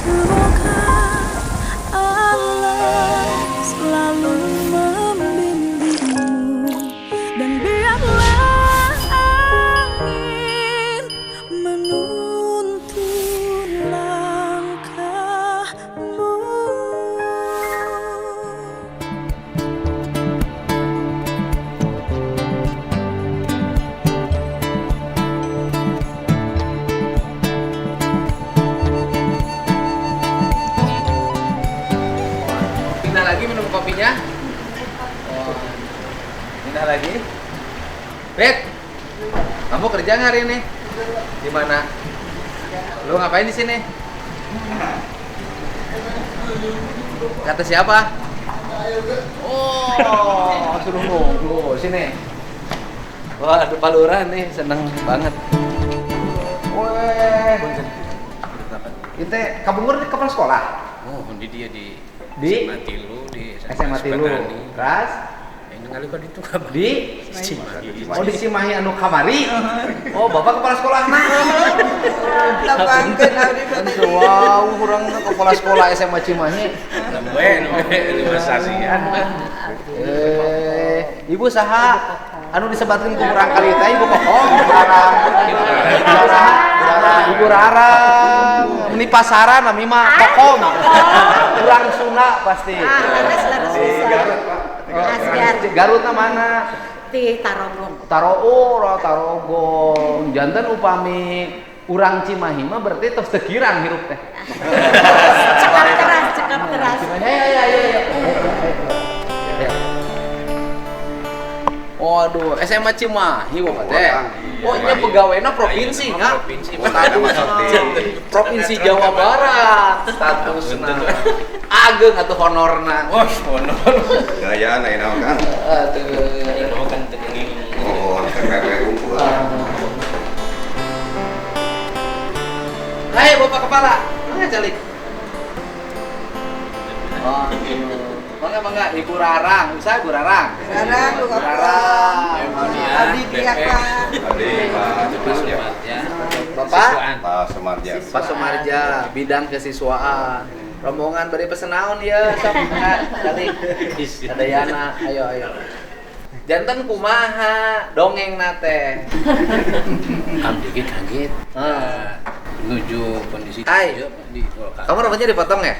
Semoga Allah selalu membimbingmu dan biarlah angin menuntun langkahmu. Pindah lagi minum kopinya. Oh, pindah lagi. Bet, kamu kerja nggak hari ini? Di mana? Lu ngapain di sini? Kata siapa? Oh, suruh nunggu sini. Wah, ada paluran nih, seneng banget. Weh, itu kabungur di kepala sekolah. Oh, di dia di Di? SMA Tilu di SMA Tilu. Ras Ini kali kok itu kabar di Cimahi. Oh di Cimahi anu kamari. Oh bapak kepala sekolah nah. Lapangkeun abdi Tentu wow kurang kepala sekolah SMA Cimahi. Nembe investasian. Ibu saha anu disebatkeun ku urang kali teh ibu kokong Rarang. Ibu Rarang. Ini pasaran nami mah kokong. Urang Sunda pasti. Garutna mana? Di Tarogong. Tarogong. Janten upami urang Cimahi mah berarti tos teu kirang hirup teh. Cekap keras. Ya. Waduh, SMA Cimahi bapak teh. Oh, ini pegawainya provinsi nya. Provinsi Jawa Barat. Statusna. Ageng atuh honorna. Oh, honor. Gaya lain kan. Ini kan tegengin. Oh, kayak unggul. Hai bapak kepala, mana calik? Oh, bangga Ibu Rarang, bisa Ibu Rarang. Rarang, lu Ibu apa? Rarang. Abdi siapa? Tadi Pak Sumarja. Bapak Pak Sumarja. Pak Sumarja, bidang kesiswaan. Rombongan beri pesenaun ya, sok calik. Ada Yana, ayo. Janten kumaha dongeng nate. Abdi ge kaget. Menuju kondisi Hai. di lokasi. Kamu rambutnya dipotong ya?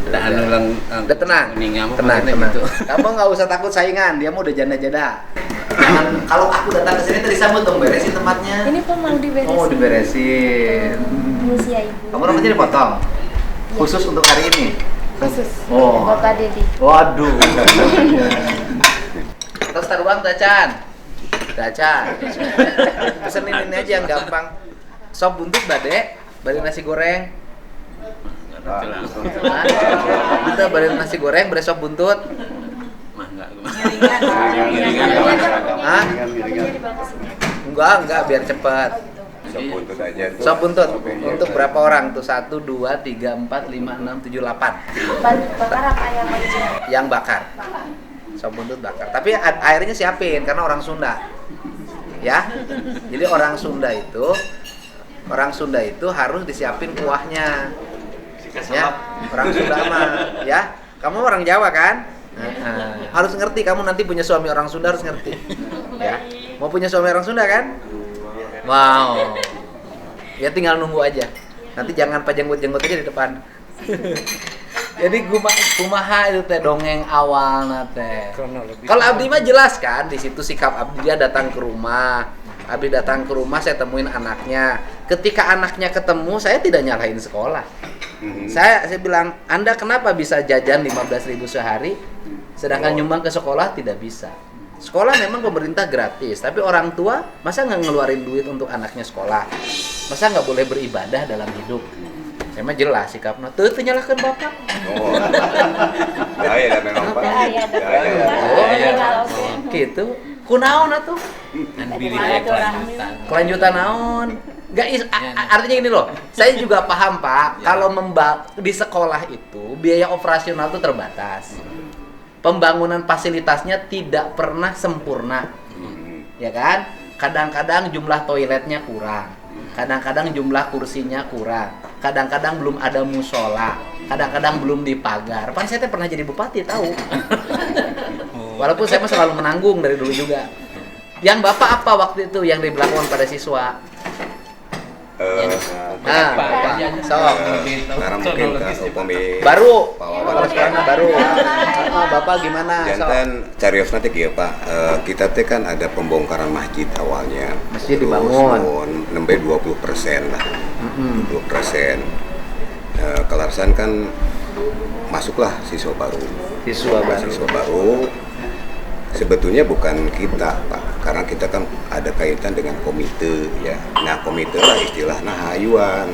Udah anu lang Udah tenang. Tenang. gitu. Kamu nggak usah takut saingan, dia mau udah janda-janda. Jangan kalau aku datang ke sini tadi disambut dong, beresin tempatnya. Ini pun mau diberesin. Oh, diberesin. Misi ya ibu. Kamu rambutnya dipotong? Khusus untuk hari ini? Khusus. Oh. Bapak Dedi. Waduh. Terus taruhan Dacan. Pesenin ini aja yang gampang. Sop buntut bade nasi goreng. Kita bade nasi goreng, bade sop buntut. Mah enggak. Hah? Jadi bapak sini. Enggak, biar cepat. Sop buntut aja. Sop buntut. Untuk berapa orang tuh? 1, 2, 3, 4, 5, 6, 7, 8. Bakar apa ayam aja? Yang bakar. Sop buntut bakar. Tapi airnya siapin karena orang Sunda. Ya. Jadi orang Sunda itu harus disiapin kuahnya. Ya. Orang Sunda mah, ya. Kamu orang Jawa kan? Harus ngerti, kamu nanti punya suami orang Sunda harus ngerti. Ya. Mau punya suami orang Sunda kan? Wow. Ya tinggal nunggu aja. Nanti jangan pajenggut-jenggut aja di depan. Jadi kumaha itu teh dongeng awal teh. Kalau Abdi mah jelas kan, di situ sikap Abdi, dia datang ke rumah. Abdi datang ke rumah, saya temuin anaknya. Ketika anaknya ketemu, saya tidak nyalahin sekolah. Saya bilang, Anda kenapa bisa jajan 15.000 sehari, sedangkan nyumbang ke sekolah tidak bisa. Sekolah memang pemerintah gratis, tapi orang tua masa nggak ngeluarin duit untuk anaknya sekolah? Masa nggak boleh beribadah dalam hidup? Saya mah jelas sikapnya. Tuh nyalahkan bapak. Oh. Gaya memang Pak. Gaya. Gitu. Kunaon atuh? Kelanjutan naon? Artinya gini loh. Saya juga paham Pak. Kalau di sekolah itu biaya operasional itu terbatas. Pembangunan fasilitasnya tidak pernah sempurna. Ya kan? Kadang-kadang jumlah toiletnya kurang. Kadang-kadang jumlah kursinya kurang. kadang-kadang belum ada musola, kadang-kadang belum dipagar. Pan saya teh pernah jadi bupati tahu. Walaupun saya mah selalu menanggung dari dulu juga. Yang Bapak apa waktu itu yang diberlakukan pada siswa? Bapak. Sok. Sekarang mungkin kan upami Baru. Pawawan. Kalau sekarang mah baru. Bapak gimana? Sok. jantan carios nanti ya Pak, kita teh kan ada pembongkaran masjid awalnya. Masjid Terus dibangun. nembe 20% lah, 20%. Kelarsan kan masuklah siswa baru. Siswa baru. Siswa baru sebetulnya bukan kita Pak, karena kita kan ada kaitan dengan komite ya. Nah komite lah istilahnya hayuan.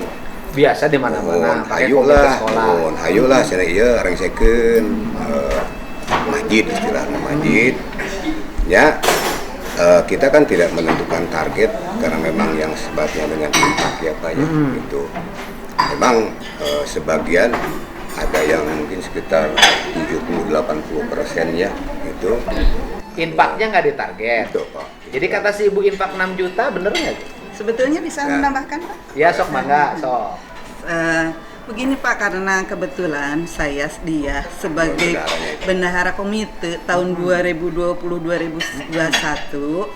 Biasa di mana-mana. pakai Hayu komite lah, sekolah. hayu lah, sana iya rengsekeun masjid istilahnya masjid. Ya, kita kan tidak menentukan target karena memang yang sebabnya dengan impact ya Pak ya itu. Memang sebagian ada yang mungkin sekitar 70-80% ya itu. Infaknya nggak ditarget. Itu Pak. Jadi kata si ibu infak 6 juta, bener nggak? Sebetulnya bisa Ya. menambahkan Pak? Ya sok mangga, sok. Begini Pak, karena kebetulan saya dia sebagai bendahara komite tahun 2020-2021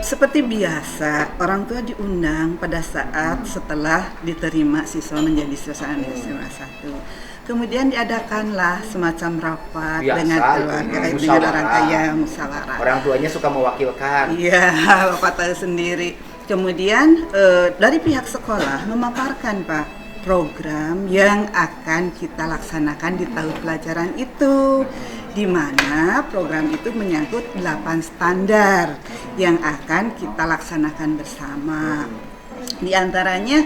seperti biasa orang tua diundang pada saat setelah diterima siswa menjadi siswa SMA 1. Kemudian diadakanlah semacam rapat Biasa, dengan keluarga itu, dengan musyawarah. rangkaian musyawarah. Orang tuanya suka mewakilkan. Iya, Bapak tahu sendiri. Kemudian dari pihak sekolah memaparkan Pak program yang akan kita laksanakan di tahun pelajaran itu, di mana program itu menyangkut 8 standar yang akan kita laksanakan bersama. Di antaranya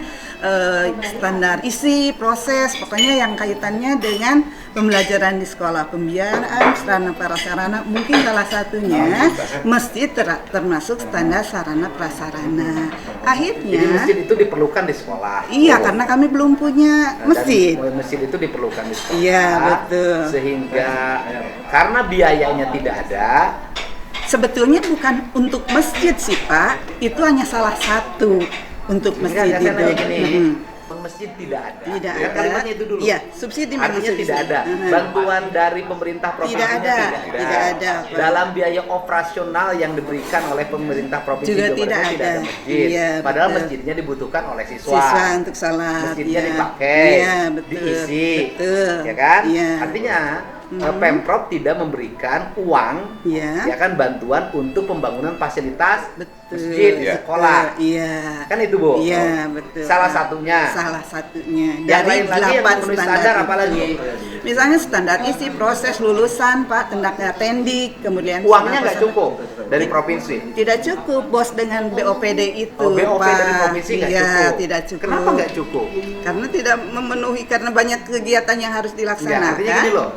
standar isi, proses, pokoknya yang kaitannya dengan pembelajaran di sekolah, pembiayaan, sarana prasarana, mungkin salah satunya mesti termasuk standar sarana prasarana. Jadi Akhirnya, masjid itu diperlukan di sekolah. iya karena kami belum punya Dan masjid. masjid itu diperlukan di sekolah. Iya, betul. Sehingga karena biayanya tidak ada, Sebetulnya bukan untuk masjid sih Pak, itu hanya salah satu untuk masjid Enggak, saya nanya itu. gini, Mhm. masjid tidak ada. Tidak Ya, ada. kalimatnya itu dulu. Iya, subsidi memang Artinya subsidi. tidak ada. Mhm. Bantuan dari pemerintah provinsinya Tidak ada. Tidak ada, Pak. Dalam biaya operasional yang diberikan oleh pemerintah provinsi Juga Jawa Barat tidak tidak ada ada. masjid. Iya, Padahal betul. masjidnya dibutuhkan oleh siswa. Siswa untuk salat. Masjidnya iya. dipakai, Iya, betul. diisi, Betul. ya kan? Iya. Artinya Pemprov tidak memberikan uang, Iya. ya kan, bantuan untuk pembangunan fasilitas Betul. masjid, Iya. sekolah. Iya. Kan itu, Bu? Iya, betul. Salah Pak. satunya. Salah satunya. Yang Dari lain lagi yang 8 memenuhi standar itu. apalagi? Misalnya standar isi, proses lulusan, Pak, tendaknya tendik, kemudian Uangnya nggak standar- cukup dari provinsi. Tidak cukup bos dengan BOPD itu. Oh, BOP Pak. dari provinsi nggak Iya, cukup. tidak cukup. Kenapa nggak cukup? Karena tidak memenuhi, karena banyak kegiatan yang harus Enggak, dilaksanakan. artinya gini loh.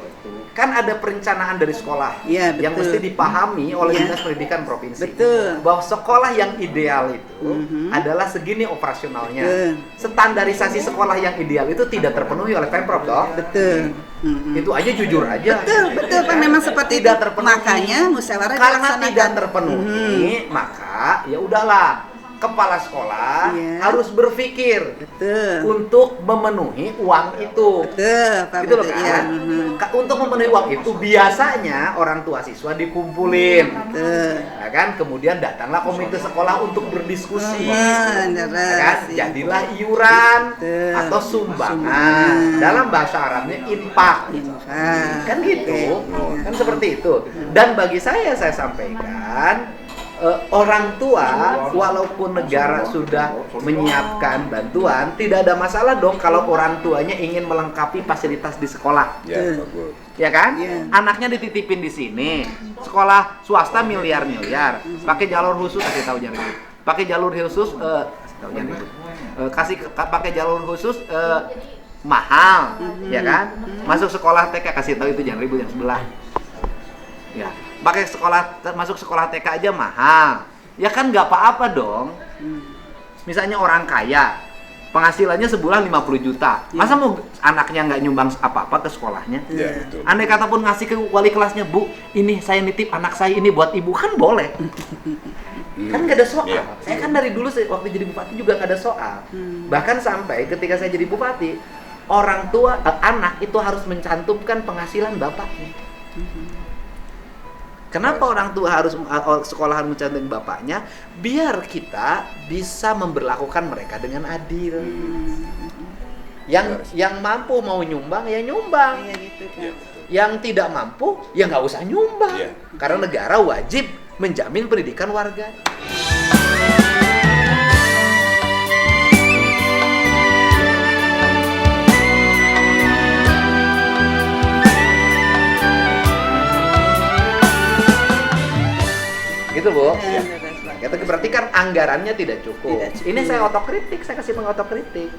Kan ada perencanaan dari sekolah Iya, yang betul. mesti dipahami oleh Iya. Dinas Pendidikan Provinsi. Betul. Bahwa sekolah yang ideal itu Mhm. adalah segini operasionalnya. Betul. Standarisasi sekolah yang ideal itu tidak terpenuhi oleh Pemprov toh. Betul. Mhm. Itu aja jujur aja. Betul, betul Pak, memang seperti tidak itu. terpenuhi. Makanya musyawarah Karena dilaksanakan. tidak terpenuhi, maka ya udahlah, kepala sekolah Iya. harus berpikir Betul. untuk memenuhi uang itu. Betul, Pak. Gitu loh betul, kan. iya. Mhm. Untuk memenuhi uang itu biasanya orang tua siswa dikumpulin. Betul. Ya kan, kemudian datanglah komite sekolah untuk berdiskusi. Mhm, Ya jelas, kan, iya. jadilah iuran Betul. atau sumbangan. Sumbangan. Dalam bahasa Arabnya infak. Infak. Kan gitu. Oke. Kan seperti itu. Dan bagi saya sampaikan orang tua walaupun negara sudah menyiapkan bantuan, tidak ada masalah dong kalau orang tuanya ingin melengkapi fasilitas di sekolah. Ya, Betul. bagus. Ya kan? Iya. Anaknya dititipin di sini. Sekolah swasta miliar-miliar. Pakai jalur khusus, kasih tahu jangan ribut. Pakai jalur khusus kasih tahu jangan ribut. Pakai jalur khusus mahal, ya kan? Masuk sekolah TK, kasih tahu itu jangan ribut yang sebelah. Ya, masuk sekolah TK aja mahal. Ya kan nggak apa-apa dong. Misalnya orang kaya penghasilannya sebulan 50 juta. Iya. Masa mau anaknya nggak nyumbang apa-apa ke sekolahnya? Ya, betul. Andai kata pun ngasih ke wali kelasnya, Bu, ini saya nitip anak saya ini buat ibu, kan boleh. Kan nggak ada soal. Iya. Saya kan dari dulu waktu jadi bupati juga nggak ada soal. Bahkan sampai ketika saya jadi bupati, orang tua anak itu harus mencantumkan penghasilan bapaknya. Kenapa orang tua harus sekolahan mencantumkan bapaknya? Biar kita bisa memberlakukan mereka dengan adil. Yang mampu mau nyumbang ya nyumbang. Iya gitu kan. Iya, betul. Yang tidak mampu ya nggak usah nyumbang. Iya. Karena negara wajib menjamin pendidikan warga. Gitu, Bu. Iya. Itu berarti kan anggarannya tidak cukup. Tidak cukup. Ini saya otokritik, saya kasih pengotokritik.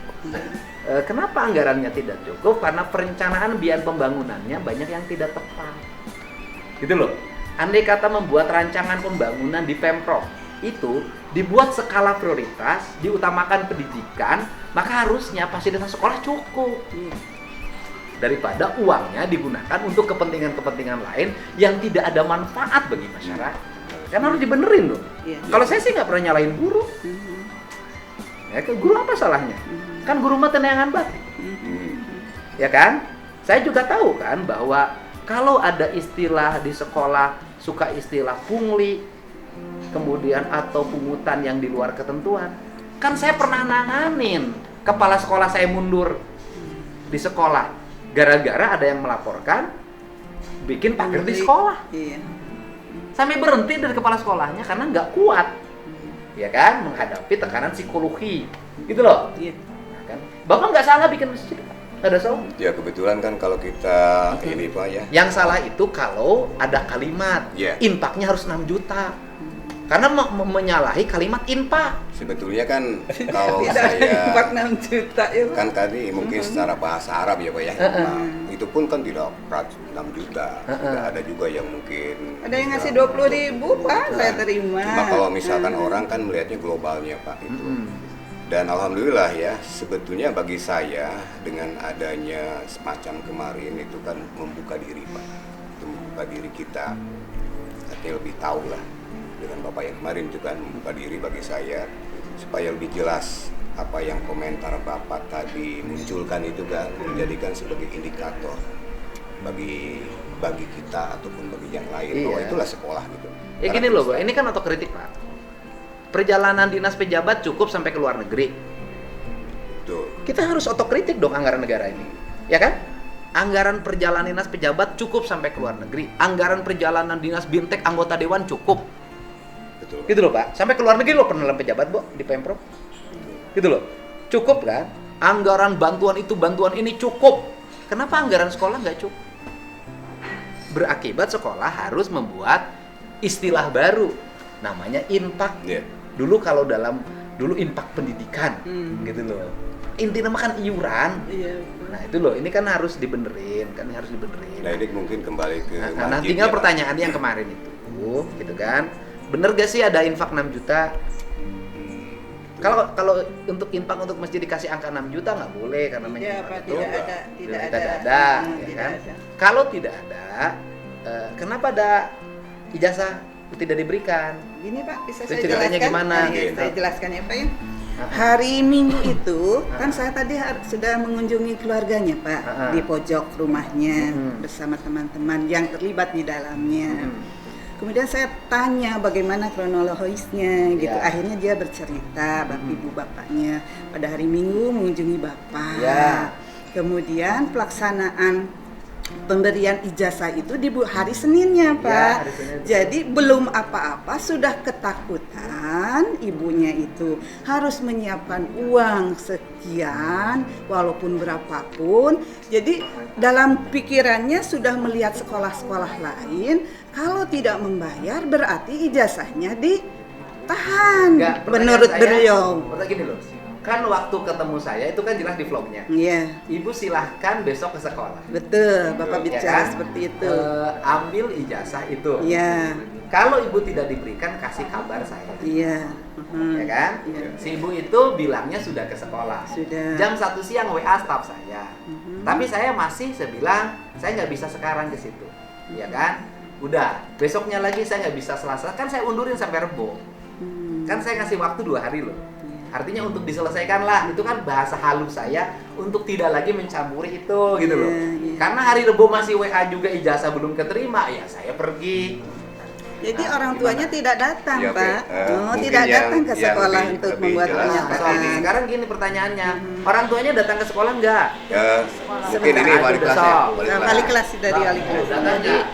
Kenapa anggarannya tidak cukup? Karena perencanaan biaya pembangunannya banyak yang tidak tepat. Gitu loh. Andai kata membuat rancangan pembangunan di Pemprov itu dibuat skala prioritas, diutamakan pendidikan, maka harusnya fasilitas sekolah cukup. Daripada uangnya digunakan untuk kepentingan-kepentingan lain yang tidak ada manfaat bagi masyarakat. Kan harus dibenerin loh. Iya. Kalau saya sih nggak pernah nyalain guru. Ya, guru apa salahnya? Kan guru mah tenayangan batin. Ya kan? Saya juga tahu kan bahwa kalau ada istilah di sekolah suka istilah pungli, kemudian atau pungutan yang di luar ketentuan. Kan saya pernah nanganin kepala sekolah saya mundur di sekolah gara-gara ada yang melaporkan bikin pagar di sekolah. Iya. Sampai berhenti dari kepala sekolahnya karena nggak kuat, ya kan, menghadapi tekanan psikologi, gitu loh. Iya. Nah, kan, Bapak nggak salah bikin masjid, nggak ada salah. Ya kebetulan kan kalau kita ini Pak ya. Yang salah itu kalau ada kalimat, Iya. infaknya harus 6 juta, karena menyalahi kalimat infak. Sebetulnya kan kalau Tidak ada saya 46 juta ya Pak. kan tadi mungkin secara bahasa Arab ya Pak ya. Nah, itu pun kan tidak 6 juta. Tidak ada juga yang mungkin Ada yang ngasih 20.000 Pak, saya terima. Cuma kalau misalkan orang kan melihatnya globalnya Pak itu. Dan alhamdulillah ya, sebetulnya bagi saya dengan adanya semacam kemarin itu kan membuka diri Pak. Itu membuka diri kita. Artinya lebih tahu lah dengan Bapak yang kemarin itu kan membuka diri bagi saya supaya lebih jelas apa yang komentar Bapak tadi munculkan itu kan dijadikan sebagai indikator bagi kita ataupun bagi yang lain bahwa Iya. itulah sekolah gitu. Ya Karena gini loh, terus Pak, ini kan otokritik, Pak. Perjalanan dinas pejabat cukup sampai ke luar negeri. Betul. Kita harus otokritik dong anggaran negara ini, ya kan? Anggaran perjalanan dinas pejabat cukup sampai ke luar negeri. Anggaran perjalanan dinas bintek anggota dewan cukup. Betul. Gitu loh, Pak. Sampai ke luar negeri loh penerimaan pejabat, Bu, di Pemprov. Gitu loh. Cukup kan? Anggaran bantuan itu, bantuan ini cukup. Kenapa anggaran sekolah nggak cukup? Berakibat sekolah harus membuat istilah baru. Namanya infak. Iya. Dulu infak pendidikan. Gitu loh. Intinya kan iuran. Iya. Nah, itu loh, ini kan harus dibenerin, Nah ini mungkin kembali ke Nah, masjid tinggal ya, Pak. pertanyaan yang kemarin itu, gitu kan? Bener gak sih ada infak 6 juta? Kalau untuk infak untuk masjid dikasih angka 6 juta nggak boleh karena Iya, infak Pak, itu tidak ada. tidak ada, ya Tidak kan? ada. Kalau tidak ada, kenapa ada ijazah tidak diberikan? Gini Pak, bisa Itu saya ceritanya jelaskan? gimana? Iya, Gitu. saya jelaskan ya Pak ya. Hari Minggu itu kan saya tadi sudah mengunjungi keluarganya Pak di pojok rumahnya bersama teman-teman yang terlibat di dalamnya. Kemudian saya tanya bagaimana kronologisnya gitu. Ya. Akhirnya dia bercerita ibu bapaknya pada hari Minggu mengunjungi bapak. Ya. Kemudian pelaksanaan pemberian ijazah itu di hari Seninnya Pak. hari Senin. Jadi belum apa-apa sudah ketakutan ibunya itu harus menyiapkan uang sekian walaupun berapapun. Jadi dalam pikirannya sudah melihat sekolah-sekolah lain kalau tidak membayar berarti ijazahnya ditahan. Enggak, Menurut pertanyaan beliau. Pertanyaan gini loh, Kan waktu ketemu saya itu kan jelas di vlognya. Iya, Ibu silahkan besok ke sekolah. betul. Bapak Ya bicara kan? seperti itu. Ambil ijazah itu. Iya, Kalau ibu tidak diberikan, kasih kabar saya. iya. Ya kan? Iya. Si ibu itu bilangnya sudah ke sekolah. Sudah. Jam 1 siang WA staf saya. Tapi saya masih bilang saya nggak bisa sekarang ke situ. Ya kan? Udah, besoknya lagi saya nggak bisa Selasa. Kan saya undurin sampai Rebo. Kan saya ngasih waktu 2 hari loh. Artinya untuk diselesaikan lah, itu kan bahasa halus saya untuk tidak lagi mencampuri itu gitu loh. Iya. Karena hari Rebo masih WA juga ijazah belum keterima, ya saya pergi. Jadi Nah, orang tuanya tidak datang, Ya, oke. Pak. Mungkin Tidak yang- datang ke yang sekolah lebih- untuk lebih membuat jelas pernyataan. seperti ini. Sekarang gini pertanyaannya, orang tuanya datang ke sekolah enggak? Ya, mungkin ini Sebentar, wali aja kelasnya. besok. Wali Nah, kelas. wali kelas dari wali kelas. Datang Jadi enggak?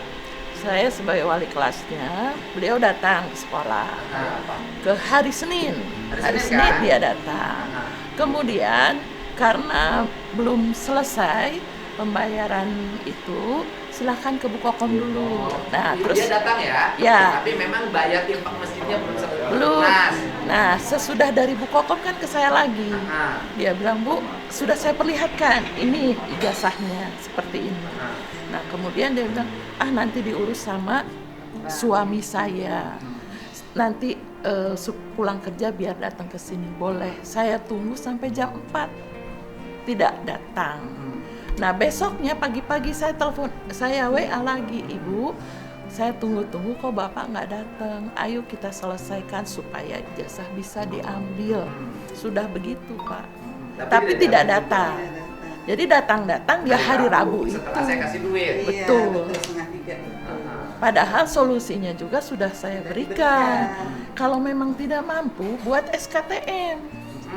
saya sebagai wali kelasnya, beliau datang ke sekolah Nah, ke hari Senin. Hari Hari Senin, Senin kan? dia datang. Nah. Kemudian karena belum selesai pembayaran itu, silahkan ke Bukokom dulu. Nah, Dia terus datang ya? Ya. Tapi memang bayar infak masjidnya belum selesai. belum. Nah, Nah, sesudah dari Bukokom kan ke saya lagi. nah, Dia bilang, Bu, sudah saya perlihatkan, ini ijazahnya seperti ini. nah. Nah, kemudian dia bilang, nanti diurus sama suami saya. Nanti pulang kerja biar datang ke sini. Boleh, saya tunggu sampai jam 4. Tidak datang. Nah, besoknya pagi-pagi saya telepon, saya WA lagi, Ibu, saya tunggu-tunggu kok Bapak nggak datang. Ayo kita selesaikan supaya ijazah bisa diambil. Sudah begitu, Pak. Tapi tidak datang. Jadi datang-datang dia hari Rabu itu. Setelah saya kasih duit. Betul. Iya, betul, 2:30 itu. Padahal solusinya juga sudah saya berikan. Kalau memang tidak mampu, buat SKTM.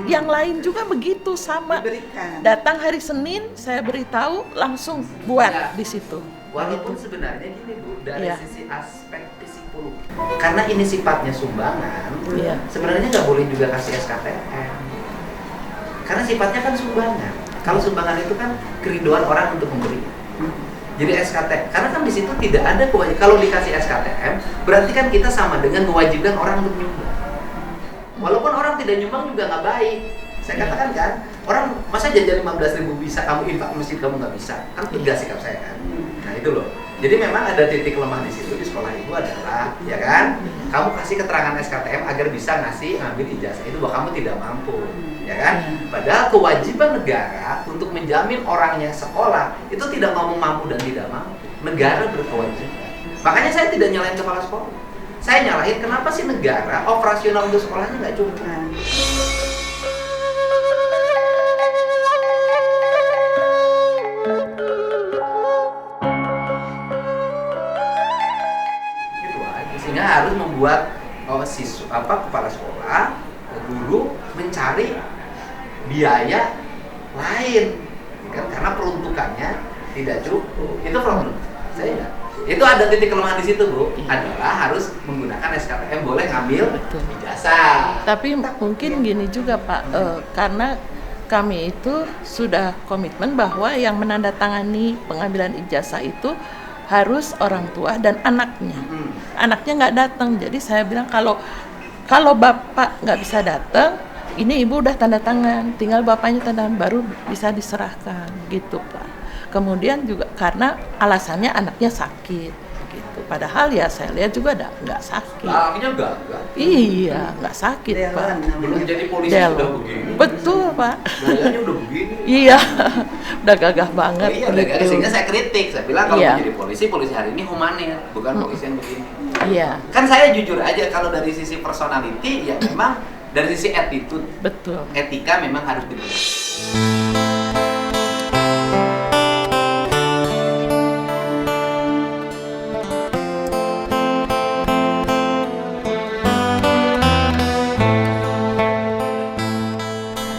Yang lain juga begitu sama. Diberikan. Datang hari Senin, saya beritahu langsung buat Ya. di situ. Walaupun sebenarnya gini Bu, dari Iya. sisi aspek psikologi, karena ini sifatnya sumbangan, Iya. sebenarnya nggak boleh juga kasih SKTM. Karena sifatnya kan sumbangan. Kalau sumbangan itu kan keriduan orang untuk memberi. Jadi SKTM, karena kan di situ tidak ada kewajiban. Kalau dikasih SKTM, berarti kan kita sama dengan mewajibkan orang untuk nyumbang. Walaupun orang tidak nyumbang juga nggak baik. Saya katakan kan, orang masa jajan 15.000 bisa, kamu infak masjid kamu nggak bisa, kan tegas sikap saya kan. Nah itu loh. Jadi memang ada titik lemah di situ di sekolah ibu adalah, ya kan, kamu kasih keterangan SKTM agar bisa ngambil ijazah itu bahwa kamu tidak mampu, ya kan. Padahal kewajiban negara untuk menjamin orangnya sekolah itu tidak ngomong mampu dan tidak mampu. Negara berkewajiban. Makanya saya tidak nyalain kepala sekolah. Saya nyalahin kenapa sih negara operasional untuk sekolahnya nggak cukup. Gitu aja. Sehingga harus membuat kepala sekolah, guru mencari biaya lain, kan? Karena peruntukannya tidak cukup. Itu problem saya. Itu ada titik kelemahan di situ, Bu. Adalah harus menggunakan SKTM, boleh ngambil Betul. ijazah. Tapi mungkin gini juga Pak, karena kami itu sudah komitmen bahwa yang menandatangani pengambilan ijazah itu harus orang tua dan anaknya. Anaknya nggak datang, jadi saya bilang kalau bapak nggak bisa datang, ini ibu udah tanda tangan, tinggal bapaknya tanda tangan baru bisa diserahkan, gitu Pak. Kemudian juga karena alasannya anaknya sakit, gitu. Padahal ya saya lihat juga nggak sakit. Akhirnya enggak. Iya, nggak sakit Delon Pak. namanya. Belum jadi polisi Delon. sudah begini. Betul Pak. Gayanya udah begini. Iya, udah gagah banget Iya, udah gitu. sehingga saya kritik. Saya bilang kalau Iya. mau jadi polisi hari ini humanir, bukan polisi yang begini. Iya, Kan saya jujur aja kalau dari sisi personality ya memang dari sisi attitude, betul. etika memang harus dibentuk.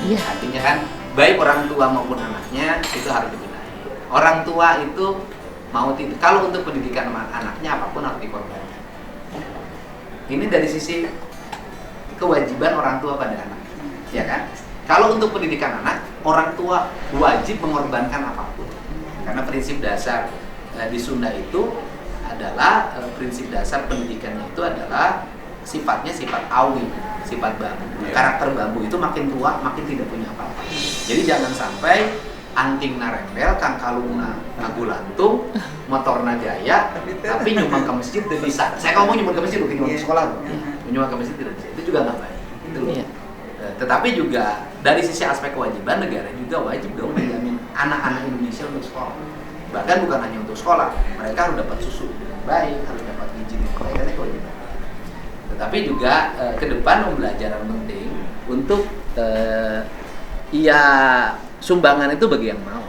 Iya, Artinya kan baik orang tua maupun anaknya itu harus dibenahi. Orang tua itu mau tidak, kalau untuk pendidikan anaknya apapun harus dikorbankan. Ini dari sisi kewajiban orang tua pada anak, ya kan? Kalau untuk pendidikan anak, orang tua wajib mengorbankan apapun. Karena prinsip dasar di Sunda itu adalah prinsip dasar pendidikannya itu adalah sifatnya sifat awi, sifat bambu. Karakter bambu itu makin tua makin tidak punya apa-apa. Jadi jangan sampai anting narempel, kang kalungna ngagulantung, motorna jaya, tapi nyumbang ke masjid tidak bisa. Saya ngomong nyumbang ke masjid bukan nyumbang ke sekolah, nyumbang ke masjid tidak bisa. Itu juga nggak baik. Gitu loh. Tetapi juga dari sisi aspek kewajiban, negara juga wajib dong menjamin anak-anak Indonesia untuk sekolah. Bahkan bukan hanya untuk sekolah, mereka harus dapat susu baik, harus dapat gizi baik, karena kewajiban. Tetapi juga ke depan pembelajaran penting untuk sumbangan itu bagi yang mau.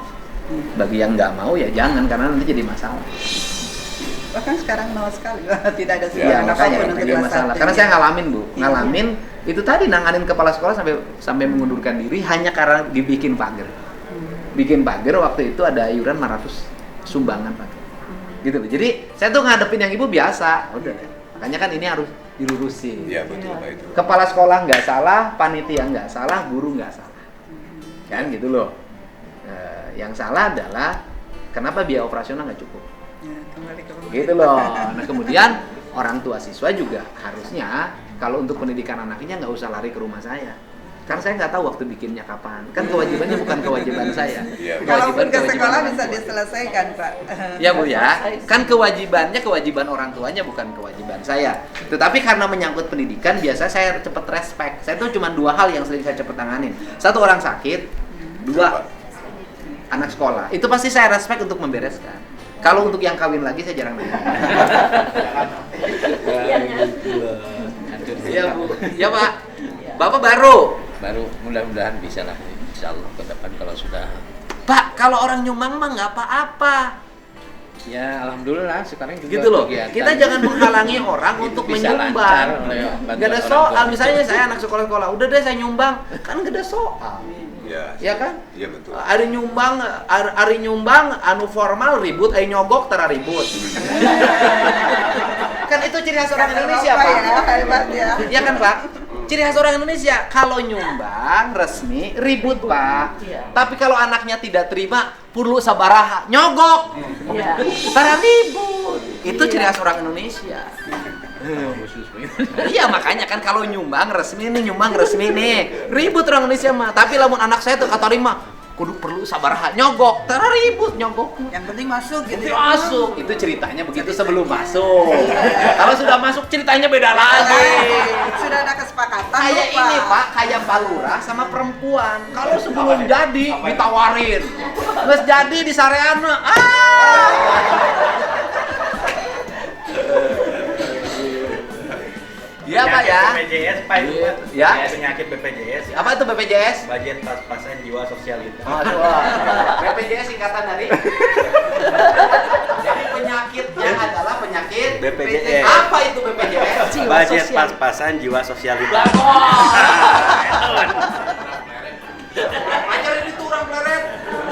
Bagi yang nggak mau ya jangan, karena nanti jadi masalah. Bahkan sekarang mau sekali, tidak ada Iya, sumbangan makanya apapun untuk jadi kelas masalah. satu. Karena saya ngalamin, Bu. Ngalamin itu tadi nanganin kepala sekolah sampai mengundurkan diri hanya karena dibikin pagar. Bikin pagar waktu itu ada iuran 500 sumbangan pagar. Gitu loh. Jadi saya tuh ngadepin yang ibu biasa. Udah. Makanya kan ini harus dilurusin. Iya betul Pak itu. Kepala sekolah nggak salah, panitia nggak salah, guru nggak salah. Kan gitu loh. Yang salah adalah kenapa biaya operasional nggak cukup. Ya, kembali ke pemerintah. Gitu loh. Nah kemudian orang tua siswa juga harusnya kalau untuk pendidikan anaknya nggak usah lari ke rumah saya. Karena saya nggak tahu waktu bikinnya kapan. Kan kewajibannya bukan kewajiban saya. Iya. Kalaupun ke sekolah orang bisa tua. diselesaikan, Pak. Ya Bu ya, kan kewajibannya kewajiban orang tuanya bukan kewajiban saya. Tetapi karena menyangkut pendidikan, biasa saya cepet respect. Saya tuh cuma 2 hal yang sering saya cepet tanganin. 1 orang sakit, 2 anak sekolah. Itu pasti saya respect untuk membereskan. Kalau untuk yang kawin lagi saya jarang nanya. Iya Bu, ya Pak. Bapak baru. Mudah-mudahan bisa lah, insya Allah ke depan kalau sudah. Pak, kalau orang nyumbang mah nggak apa-apa. Ya alhamdulillah sekarang juga Gitu loh. kegiatan Kita jangan menghalangi orang untuk bisa menyumbang. lancar lewat bantuan Gak ada orang soal. tua. Misalnya saya anak sekolah-sekolah, udah deh saya nyumbang, kan gak ada soal. Iya. Ya kan? Iya betul. Ari nyumbang anu formal ribut, ari nyogok tara ribut. Kan itu ciri khas orang Indonesia, Apa Pak. ya, hebat ya. Iya kan, Pak? Ciri khas orang Indonesia, kalau nyumbang resmi ribut, Pak. Iya. Tapi kalau anaknya tidak terima, perlu sabaraha, nyogok. Iya. Tara ribut. Itu ciri khas orang Indonesia. khusus begitu. Iya makanya kan kalau nyumbang resmi nih ribut orang Indonesia mah. Tapi lamun anak saya tuh kata Rima kudu perlu sabar nyogok, tara ribut nyogok. Yang penting masuk gitu. Itu masuk, itu ceritanya begitu sebelum masuk. Kalau sudah masuk ceritanya beda lagi. Sudah ada kesepakatan. Kayak Pak. ini Pak, kayak Pak Lurah sama perempuan. Kalau sebelum jadi ditawarin, nggak jadi di sarean mah. Iya Pak ya. BPJS Pak itu Pak. Ya. Penyakit BPJS. Apa itu BPJS? Budget pas-pasan jiwa sosialita. Aduh, BPJS singkatan dari? Jadi penyakitnya adalah penyakit BPJS. Apa itu BPJS? Budget pas-pasan jiwa sosialita. Ajar ini tuh orang pleret.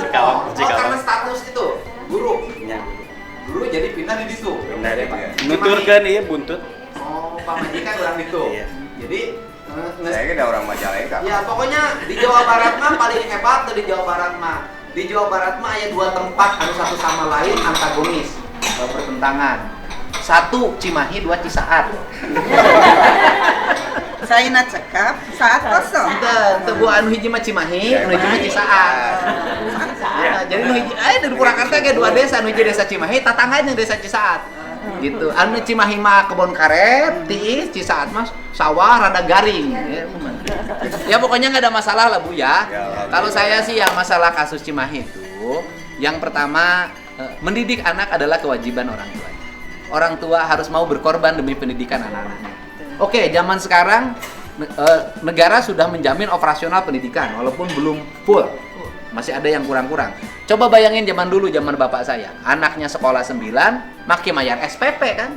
Cikawang, Karena status itu guru. Ya. Guru jadi pindah di situ. Benar ya Pak. Nuturkeun ieu buntut. Oh, Pak Majikan orang itu. Iya. Jadi Saya kira orang Majalengka. ya pokoknya di Jawa Barat mah paling hebat tuh di Jawa Barat mah. Di Jawa Barat mah ada 2 tempat anu satu sama lain antagonis, bertentangan. 1 Cimahi, 2 Cisaat. Saya nak cekap saat kosong. Teu anu hiji mah Cimahi, anu hiji mah Cisaat. Nah, jadi nu hiji dari Purwakarta ge 2 desa, anu hiji desa Cimahi, tatangannya desa Cisaat. Gitu. Anu Cimahi mah kebon karet, tiis, Cisaat mah sawah rada garing. Ya pokoknya nggak ada masalah lah Bu ya. Kalau saya sih yang masalah kasus Cimahi itu, yang pertama mendidik anak adalah kewajiban orang tua. Orang tua harus mau berkorban demi pendidikan anak-anaknya. Oke, zaman sekarang negara sudah menjamin operasional pendidikan walaupun belum full. Masih ada yang kurang-kurang. Coba bayangin zaman dulu, zaman bapak saya. Anaknya sekolah 9, makin bayar SPP kan?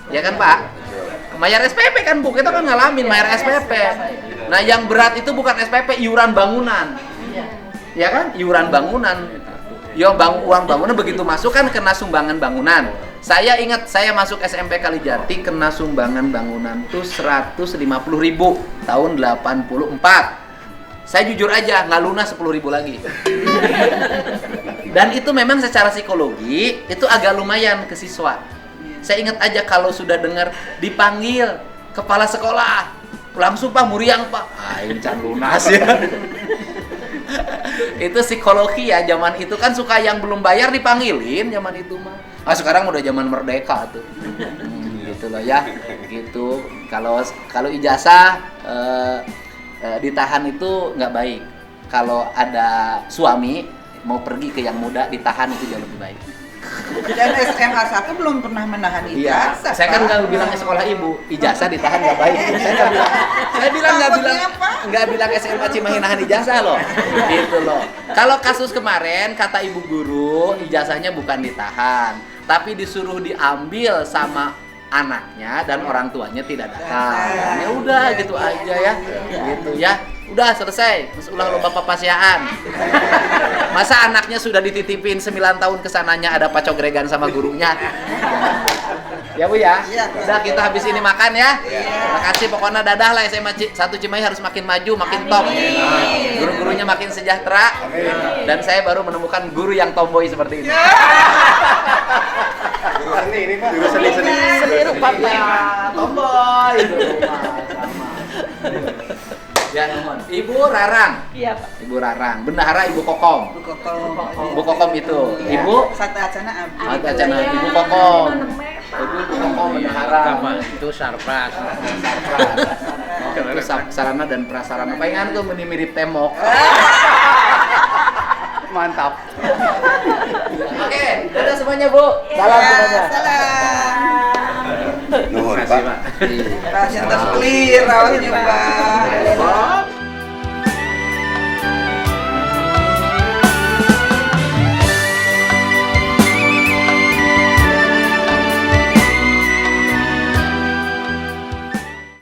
Ya kan Pak? Bayar SPP kan Bu, kita kan ngalamin bayar SPP. Nah yang berat itu bukan SPP, iuran bangunan. Ya kan? Iuran bangunan. Ya uang bangunan begitu masuk kan kena sumbangan bangunan. Saya ingat saya masuk SMP Kalijati kena sumbangan bangunan tuh 150.000 tahun 84. Saya jujur aja nggak lunas 10.000 lagi. Dan itu memang secara psikologi itu agak lumayan ke siswa. Saya ingat aja kalau sudah dengar dipanggil kepala sekolah langsung Pak muriang Pak. Aing can lunas ya. Itu psikologi ya, zaman itu kan suka yang belum bayar dipanggilin zaman itu mah. Ah sekarang udah zaman merdeka tuh. Gitu loh ya. Gitu. Kalau ijazah ditahan itu nggak baik. Kalau ada suami mau pergi ke yang muda ditahan itu jauh lebih baik. Dan SMA 1 belum pernah menahan Iya, ijazah. saya kan nggak bilang sekolah ibu, ijazah ditahan nggak baik. Saya bilang nggak bilang SMA Cimahi nahan ijazah loh, gitu loh. Kalau kasus kemarin kata ibu guru ijazahnya bukan ditahan, tapi disuruh diambil sama anaknya dan orang tuanya tidak datang. Ya udah gitu aja ya, gitu ya. Udah selesai, ulah lo bapak pasiaan. Masa anaknya sudah dititipin 9 tahun kesananya ada pacogregan sama gurunya. Ya Bu ya, udah kita habis ini makan ya. Terima kasih pokoknya dadah lah SMA 1 Cimahi harus makin maju, makin top. Guru-gurunya makin sejahtera. Dan saya baru menemukan guru yang tomboy seperti ini. Guru seni ini Pak. Guru seni. Seni rupanya tomboy itu sama. Ya, Ibu Rarang. Iya Pak. Ibu Rarang, bendahara Ibu Kokom. Ibu Kokom itu. Ibu Satu acana abdi. Ada acara Ibu Kokom. Ibu Kokom bendahara. Itu sarpras. Itu sarana dan prasarana. Palingan tuh mirip temok. Mantap. Oke, dadah semuanya Bu. Salam semuanya. Salam. Nuhun Terima kasih, Pak. Pak. Pasien terus clear rawatnya Pak.